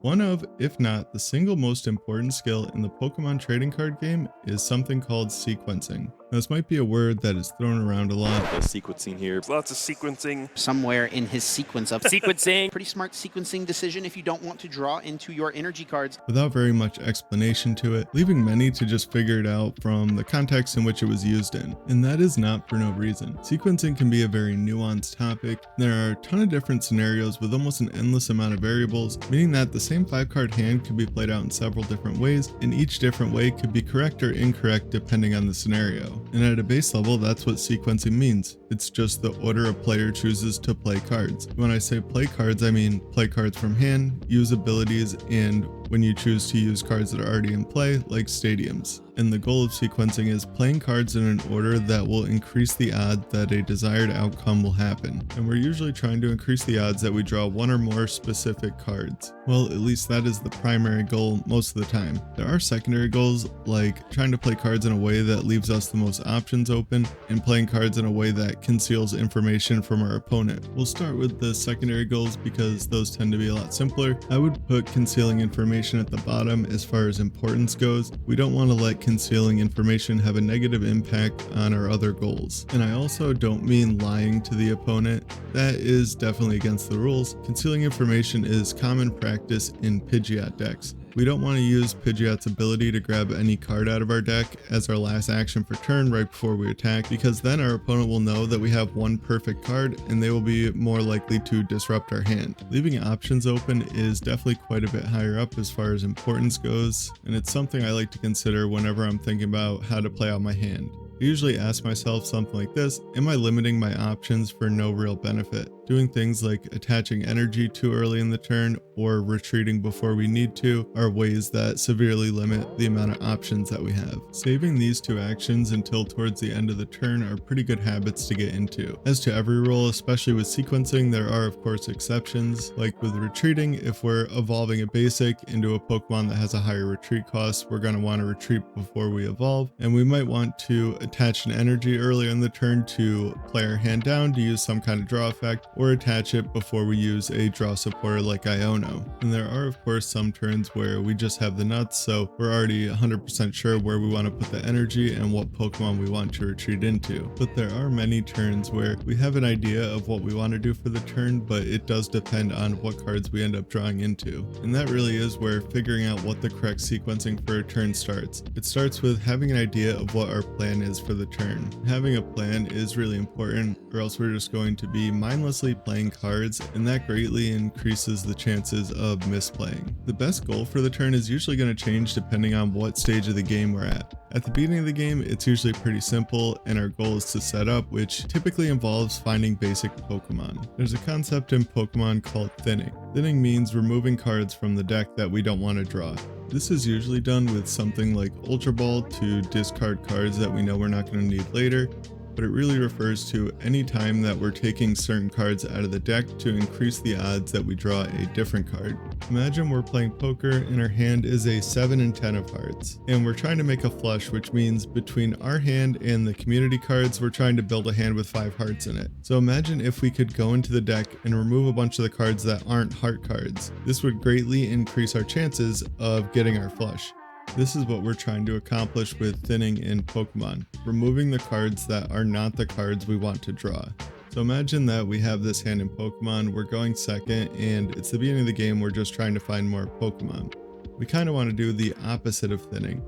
One of, if not the single most important skill in the Pokemon trading card game is something called sequencing. Now, this might be a word that is thrown around a lot. The sequencing here. Lots of sequencing. Somewhere in his sequence of sequencing. Pretty smart sequencing decision if you don't want to draw into your energy cards. Without very much explanation to it, leaving many to just figure it out from the context in which it was used in. And that is not for no reason. Sequencing can be a very nuanced topic. There are a ton of different scenarios with almost an endless amount of variables, meaning that the same 5-card hand could be played out in several different ways, and each different way could be correct or incorrect depending on the scenario. And at a base level, that's what sequencing means. It's just the order a player chooses to play cards. When I say play cards, I mean play cards from hand, use abilities, and when you choose to use cards that are already in play, like stadiums. And the goal of sequencing is playing cards in an order that will increase the odds that a desired outcome will happen. And we're usually trying to increase the odds that we draw one or more specific cards. Well, at least that is the primary goal most of the time. There are secondary goals, like trying to play cards in a way that leaves us the most options open, and playing cards in a way that conceals information from our opponent. We'll start with the secondary goals because those tend to be a lot simpler. I would put concealing information at the bottom as far as importance goes. We don't want to let concealing information have a negative impact on our other goals. And I also don't mean lying to the opponent. That is definitely against the rules. Concealing information is common practice in Pidgeot decks. We don't want to use Pidgeot's ability to grab any card out of our deck as our last action for turn right before we attack, because then our opponent will know that we have one perfect card and they will be more likely to disrupt our hand. Leaving options open is definitely quite a bit higher up as far as importance goes, and it's something I like to consider whenever I'm thinking about how to play out my hand. I usually ask myself something like this: am I limiting my options for no real benefit? Doing things like attaching energy too early in the turn or retreating before we need to are ways that severely limit the amount of options that we have. Saving these two actions until towards the end of the turn are pretty good habits to get into. As to every role, especially with sequencing, there are of course exceptions, like with retreating. If we're evolving a basic into a Pokemon that has a higher retreat cost, we're going to want to retreat before we evolve, and we might want to attach an energy earlier in the turn to play our hand down to use some kind of draw effect, or attach it before we use a draw supporter like Iono. And there are of course some turns where we just have the nuts, so we're already 100% sure where we want to put the energy and what Pokemon we want to retreat into. But there are many turns where we have an idea of what we want to do for the turn, but it does depend on what cards we end up drawing into. And that really is where figuring out what the correct sequencing for a turn starts. It starts with having an idea of what our plan is for the turn. Having a plan is really important, or else we're just going to be mindlessly playing cards, and that greatly increases the chances of misplaying. The best goal for the turn is usually going to change depending on what stage of the game we're at. At the beginning of the game, it's usually pretty simple, and our goal is to set up, which typically involves finding basic Pokemon. There's a concept in Pokemon called thinning. Thinning means removing cards from the deck that we don't want to draw. This is usually done with something like Ultra Ball to discard cards that we know we're not going to need later, but it really refers to any time that we're taking certain cards out of the deck to increase the odds that we draw a different card. Imagine we're playing poker and our hand is a 7 and 10 of hearts, and we're trying to make a flush, which means between our hand and the community cards, we're trying to build a hand with 5 hearts in it. So imagine if we could go into the deck and remove a bunch of the cards that aren't heart cards. This would greatly increase our chances of getting our flush. This is what we're trying to accomplish with thinning in Pokemon, removing the cards that are not the cards we want to draw. So imagine that we have this hand in Pokemon, we're going second, and it's the beginning of the game, we're just trying to find more Pokemon. We kind of want to do the opposite of thinning.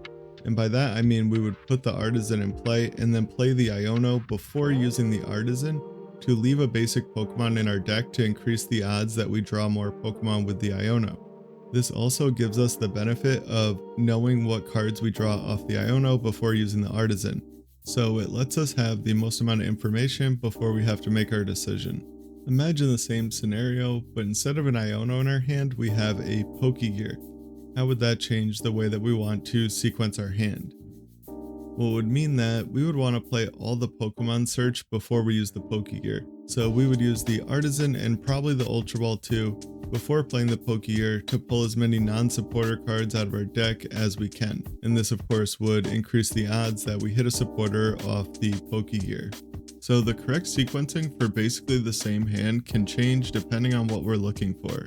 And by that I mean we would put the Artisan in play and then play the Iono before using the Artisan to leave a basic Pokemon in our deck to increase the odds that we draw more Pokemon with the Iono. This also gives us the benefit of knowing what cards we draw off the Iono before using the Artisan. So it lets us have the most amount of information before we have to make our decision. Imagine the same scenario, but instead of an Iono in our hand, we have a Pokegear. How would that change the way that we want to sequence our hand? Well, it would mean that we would want to play all the Pokemon search before we use the Pokegear. So we would use the Artisan and probably the Ultra Ball too before playing the Pokegear to pull as many non-supporter cards out of our deck as we can. And this of course would increase the odds that we hit a supporter off the Pokegear. So the correct sequencing for basically the same hand can change depending on what we're looking for.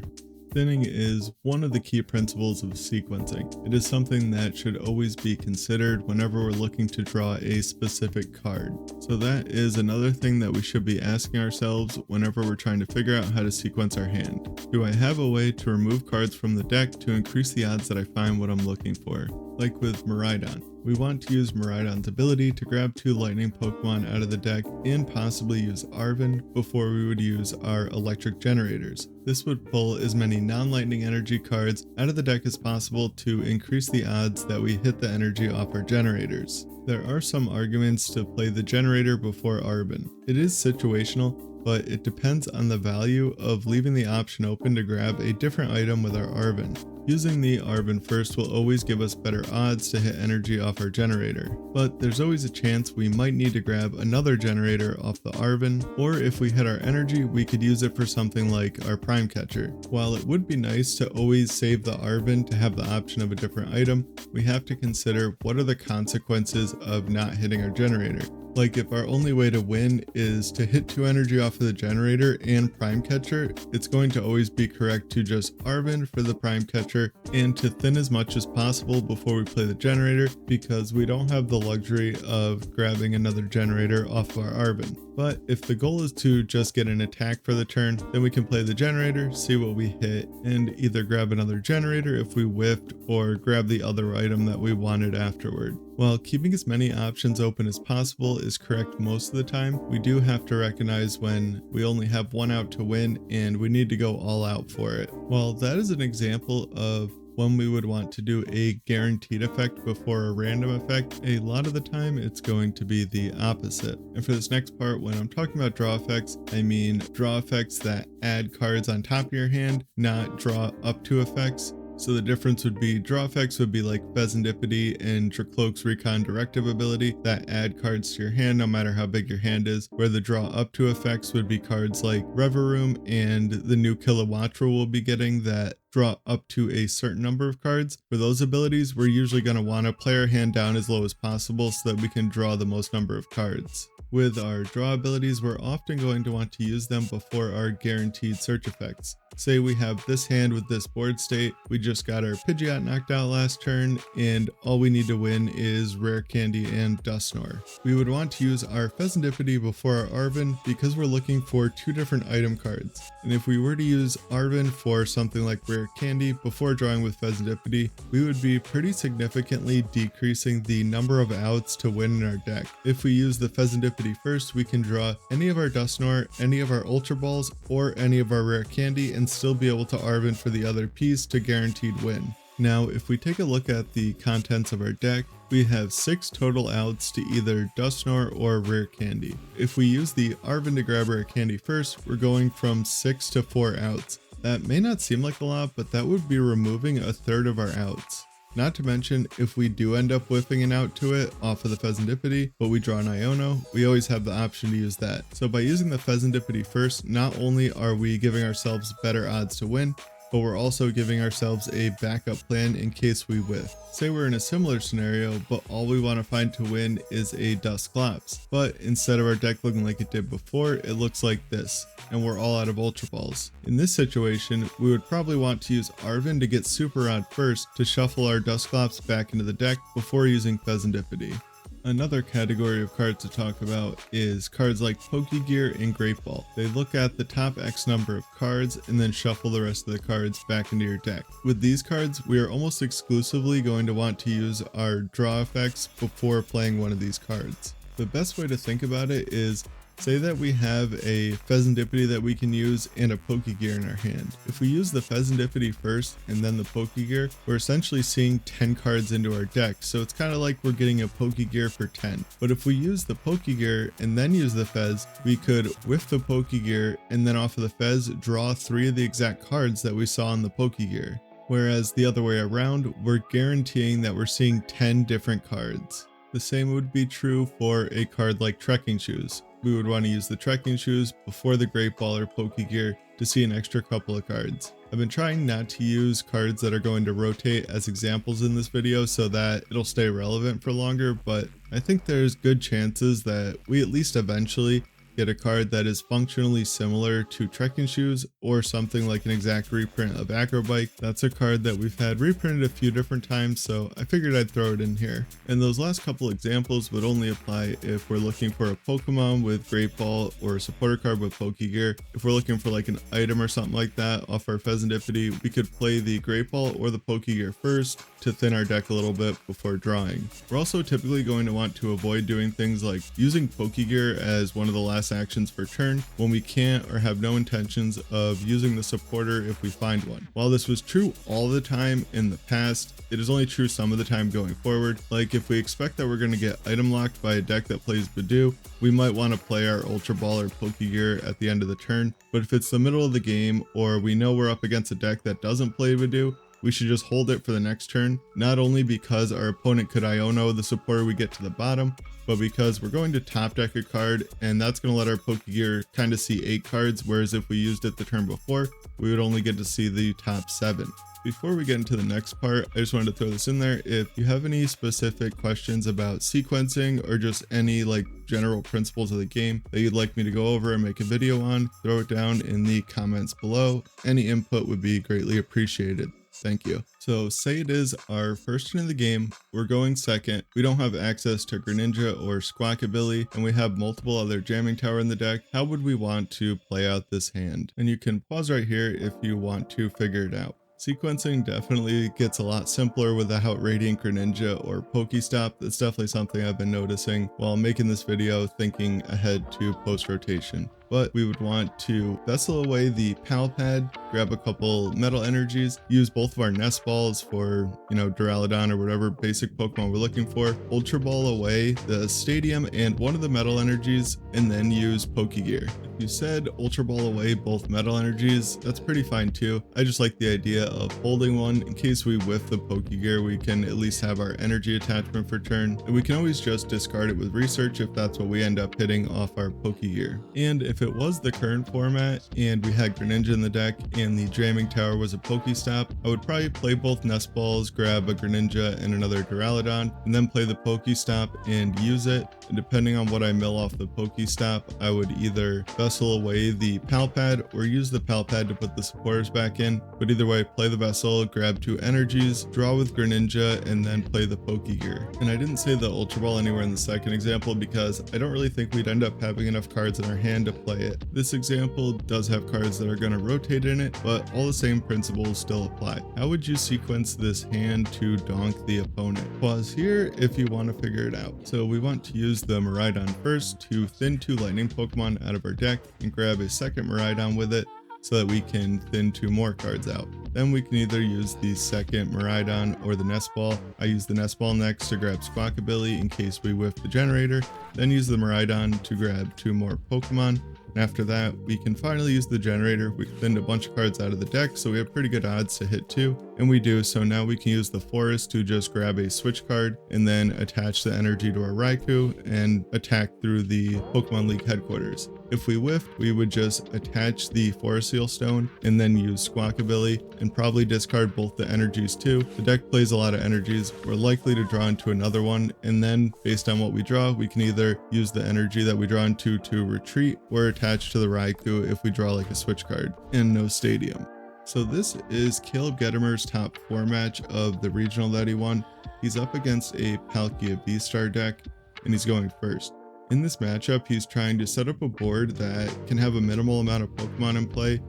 Thinning is one of the key principles of sequencing. It is something that should always be considered whenever we're looking to draw a specific card. So that is another thing that we should be asking ourselves whenever we're trying to figure out how to sequence our hand. Do I have a way to remove cards from the deck to increase the odds that I find what I'm looking for? Like with Miraidon. We want to use Miraidon's ability to grab 2 lightning Pokemon out of the deck and possibly use Arven before we would use our electric generators. This would pull as many non-lightning energy cards out of the deck as possible to increase the odds that we hit the energy off our generators. There are some arguments to play the generator before Arven. It is situational, but it depends on the value of leaving the option open to grab a different item with our Arven. Using the Arven first will always give us better odds to hit energy off our generator, but there's always a chance we might need to grab another generator off the Arven, or if we hit our energy, we could use it for something like our Prime Catcher. While it would be nice to always save the Arven to have the option of a different item, we have to consider what are the consequences of not hitting our generator. Like if our only way to win is to hit 2 energy off of the generator and Prime Catcher, it's going to always be correct to just Arven for the Prime Catcher and to thin as much as possible before we play the generator, because we don't have the luxury of grabbing another generator off of our Arven. But if the goal is to just get an attack for the turn, then we can play the generator, see what we hit, and either grab another generator if we whiffed, or grab the other item that we wanted afterward. While keeping as many options open as possible is correct most of the time, we do have to recognize when we only have one out to win and we need to go all out for it. While that is an example of when we would want to do a guaranteed effect before a random effect, a lot of the time it's going to be the opposite. And for this next part, when I'm talking about draw effects, I mean draw effects that add cards on top of your hand, not draw up to effects. So the difference would be draw effects would be like Pheasantipity and Dracloak's Recon Directive ability that add cards to your hand no matter how big your hand is, where the draw up to effects would be cards like Reverum and the new Kilowattrel will be getting that draw up to a certain number of cards. For those abilities, we're usually going to want to play our hand down as low as possible so that we can draw the most number of cards. With our draw abilities, we're often going to want to use them before our guaranteed search effects. Say we have this hand with this board state, we just got our Pidgeot knocked out last turn, and all we need to win is Rare Candy and Dusknoir. We would want to use our Pheasantipity before our Arven because we're looking for 2 different item cards. And if we were to use Arven for something like Rare Candy before drawing with Pheasantipity, we would be pretty significantly decreasing the number of outs to win in our deck. If we use the Pheasantipity first, we can draw any of our Dusknoir, any of our Ultra Balls, or any of our Rare Candy and still be able to Arven for the other piece to guaranteed win. Now, if we take a look at the contents of our deck, we have 6 total outs to either Dusknoir or Rare Candy. If we use the Arven to grab Rare Candy first, we're going from 6 to 4 outs. That may not seem like a lot, but that would be removing a third of our outs. Not to mention, if we do end up whiffing an out to it off of the Pheasantipity, but we draw an Iono, we always have the option to use that. So by using the Pheasantipity first, not only are we giving ourselves better odds to win, but we're also giving ourselves a backup plan in case we whiff. Say we're in a similar scenario, but all we want to find to win is a Dusclops. But instead of our deck looking like it did before, it looks like this, and we're all out of Ultra Balls. In this situation, we would probably want to use Arven to get Super Rod first to shuffle our Dusclops back into the deck before using Pheasantipity. Another category of cards to talk about is cards like Pokegear and Great Ball. They look at the top X number of cards and then shuffle the rest of the cards back into your deck. With these cards, we are almost exclusively going to want to use our draw effects before playing one of these cards. The best way to think about it is, say that we have a Pheasantipity that we can use and a Pokegear in our hand. If we use the Pheasantipity first and then the Pokegear, we're essentially seeing 10 cards into our deck, so it's kind of like we're getting a Pokegear for 10. But if we use the Pokegear and then use the Fez, we could whiff the Pokegear and then off of the Fez draw 3 of the exact cards that we saw in the Pokegear. Whereas the other way around, we're guaranteeing that we're seeing 10 different cards. The same would be true for a card like Trekking Shoes. We would want to use the Trekking Shoes before the Great Ball or Pokegear to see an extra couple of cards. I've been trying not to use cards that are going to rotate as examples in this video so that it'll stay relevant for longer, but I think there's good chances that we at least eventually get a card that is functionally similar to trekking shoes or something like an exact reprint of Acrobike. That's a card that we've had reprinted a few different times, so I figured I'd throw it in here. And those last couple examples would only apply if we're looking for a Pokemon with Great Ball or a supporter card with Pokegear. If we're looking for like an item or something like that off our Pheasantipity, we could play the Great Ball or the Pokegear first to thin our deck a little bit before drawing. We're also typically going to want to avoid doing things like using Pokegear as one of the last actions per turn when we can't or have no intentions of using the supporter if we find one. While this was true all the time in the past, it is only true some of the time going forward. Like if we expect that we're going to get item locked by a deck that plays Badoo, we might want to play our Ultra Ball or Pokegear at the end of the turn. But if it's the middle of the game or we know we're up against a deck that doesn't play Badoo, we should just hold it for the next turn, not only because our opponent could Iono the supporter we get to the bottom, but because we're going to top deck a card and that's going to let our Pokegear kind of see 8 cards, whereas if we used it the turn before, we would only get to see the top 7. Before we get into the next part, I just wanted to throw this in there. If you have any specific questions about sequencing or just any like general principles of the game that you'd like me to go over and make a video on, throw it down in the comments below. Any input would be greatly appreciated. Thank you. So say it is our first turn of the game, we're going second, we don't have access to Greninja or Squawkabilly, and we have multiple other jamming tower in the deck. How would we want to play out this hand? And you can pause right here if you want to figure it out. Sequencing definitely gets a lot simpler without Radiant Greninja or Pokestop. That's definitely something I've been noticing while making this video, thinking ahead to post-rotation. But we would want to vessel away the Pal Pad, grab a couple metal energies, use both of our Nest Balls for, Duraludon or whatever basic Pokemon we're looking for, Ultra Ball away the Stadium and one of the metal energies, and then use Pokegear. If you said Ultra Ball away both metal energies, that's pretty fine too. I just like the idea of holding one in case we whiff the Pokegear, we can at least have our energy attachment for turn, and we can always just discard it with research if that's what we end up hitting off our Pokegear. And if it was the current format and we had Greninja in the deck and the jamming tower was a Pokestop, I would probably play both Nest Balls, grab a Greninja and another Duraludon, and then play the Pokestop and use it. And depending on what I mill off the Pokestop, I would either vessel away the Pal Pad or use the Pal Pad to put the supporters back in. But either way, play the vessel, grab 2 energies, draw with Greninja, and then play the Pokegear. And I didn't say the Ultra Ball anywhere in the second example because I don't really think we'd end up having enough cards in our hand to play it. This example does have cards that are going to rotate in it, but all the same principles still apply. How would you sequence this hand to donk the opponent? Pause here if you want to figure it out. So we want to use the Miraidon first to thin 2 lightning Pokemon out of our deck and grab a second Miraidon with it so that we can thin 2 more cards out. Then we can either use the second Miraidon or the Nest Ball. I use the Nest Ball next to grab Squawkabilly in case we whiff the generator, then use the Miraidon to grab 2 more Pokemon. And after that, we can finally use the generator. We thinned a bunch of cards out of the deck, so we have pretty good odds to hit 2. And we do, so now we can use the forest to just grab a switch card and then attach the energy to our Raikou and attack through the Pokemon League headquarters. If we whiffed, we would just attach the Forest Seal Stone and then use Squawkabilly and probably discard both the energies too. The deck plays a lot of energies. We're likely to draw into another one, and then based on what we draw, we can either use the energy that we draw into to retreat or attach to the Raikou if we draw like a switch card and no Stadium. So this is Caleb Gedimer's top 4 match of the regional that he won. He's up against a Palkia V-Star deck and he's going first. In this matchup, he's trying to set up a board that can have a minimal amount of Pokemon in play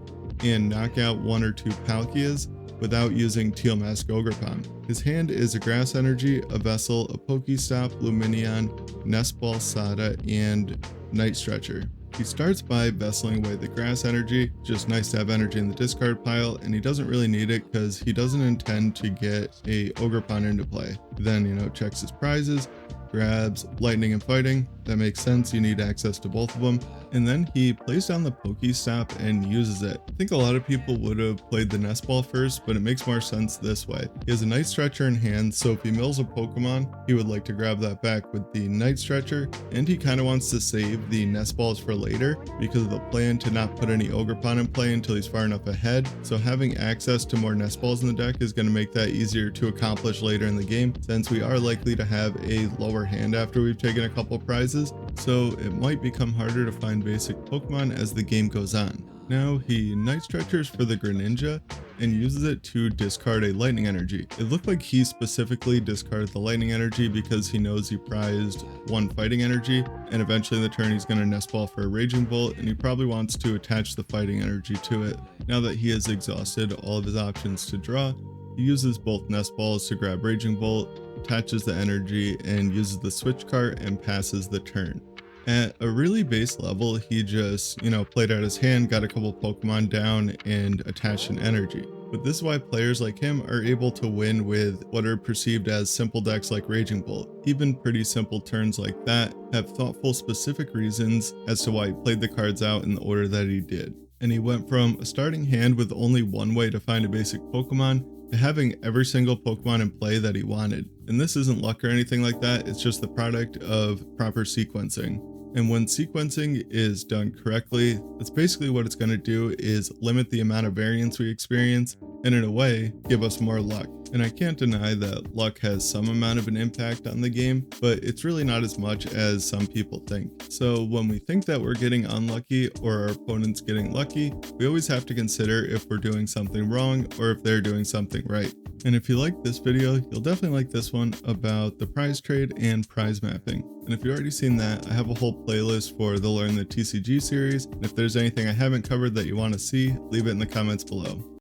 and knock out 1 or 2 Palkias without using Teal Mask Ogerpon. His hand is a Grass Energy, a Vessel, a Pokestop, Lumineon, Nest Ball Sada, and Night Stretcher. He starts by vesseling away the Grass Energy, just nice to have energy in the discard pile, and he doesn't really need it because he doesn't intend to get a Ogerpon into play. Then, checks his prizes, grabs Lightning and Fighting. That makes sense, you need access to both of them. And then he plays down the Pokestop and uses it. I think a lot of people would have played the Nest Ball first, but it makes more sense this way. He has a Night Stretcher in hand, so if he mills a Pokemon, he would like to grab that back with the Night Stretcher, and he kind of wants to save the Nest Balls for later because of the plan to not put any Ogerpon in play until he's far enough ahead. So having access to more Nest Balls in the deck is going to make that easier to accomplish later in the game, since we are likely to have a lower hand after we've taken a couple prizes. so it might become harder to find basic Pokemon as the game goes on. Now he Night Stretchers for the Greninja and uses it to discard a lightning energy. It looked like he specifically discarded the lightning energy because he knows he prized one fighting energy, and eventually in the turn he's going to nest ball for a raging bolt, and he probably wants to attach the fighting energy to it. Now that he has exhausted all of his options to draw, he uses both nest balls to grab raging bolt, attaches the energy, and uses the switch card and passes the turn. At a really base level, he just, played out his hand, got a couple Pokemon down, and attached an energy. But this is why players like him are able to win with what are perceived as simple decks like Raging Bolt. Even pretty simple turns like that have thoughtful, specific reasons as to why he played the cards out in the order that he did. And he went from a starting hand with only one way to find a basic Pokemon to having every single Pokemon in play that he wanted. And this isn't luck or anything like that, it's just the product of proper sequencing. And when sequencing is done correctly, that's basically what it's going to do is limit the amount of variance we experience and in a way give us more luck. And I can't deny that luck has some amount of an impact on the game, but it's really not as much as some people think. So when we think that we're getting unlucky or our opponent's getting lucky, we always have to consider if we're doing something wrong or if they're doing something right. And if you like this video, you'll definitely like this one about the prize trade and prize mapping. And if you've already seen that, I have a whole playlist for the Learn the TCG series. And if there's anything I haven't covered that you want to see, leave it in the comments below.